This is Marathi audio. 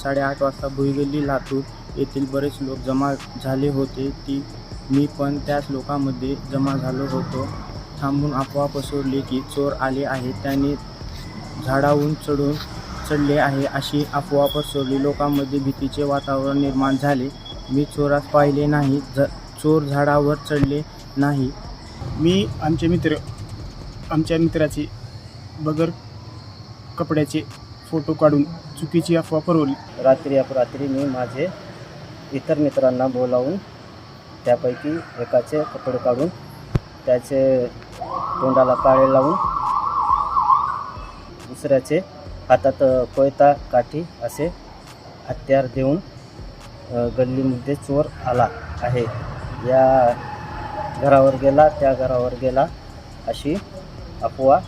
8:30 वाजता भुईगल्ली लातूर येथील बरेच लोक जमा झाले होते. मी पण त्याच लोकांमध्ये जमा झालो होतो. थांबून अफवा पसरवली की चोर आले आहेत, त्यांनी झाडावरून चढले आहे अशी अफवा पसरवली. लोकांमध्ये भीतीचे वातावरण निर्माण झाले. मी चोरास पाहिले नाही, चोर झाडावर चढले नाही. मी आमच्या मित्राचे बगर कपड्याचे फोटो काढून चुकीची अफवा पसरवली. रात्री अपरात्री मी माझे इतर मित्रांना बोलावून त्यापैकी एकाचे कपडे काढून त्याचे तोंडाला काळे लावून दुसऱ्याचे हातात कोयता काठी असे हत्यार देऊन गल्लीमध्ये चोर आला आहे, या घरावर गेला त्या घरावर गेला अशी अफवा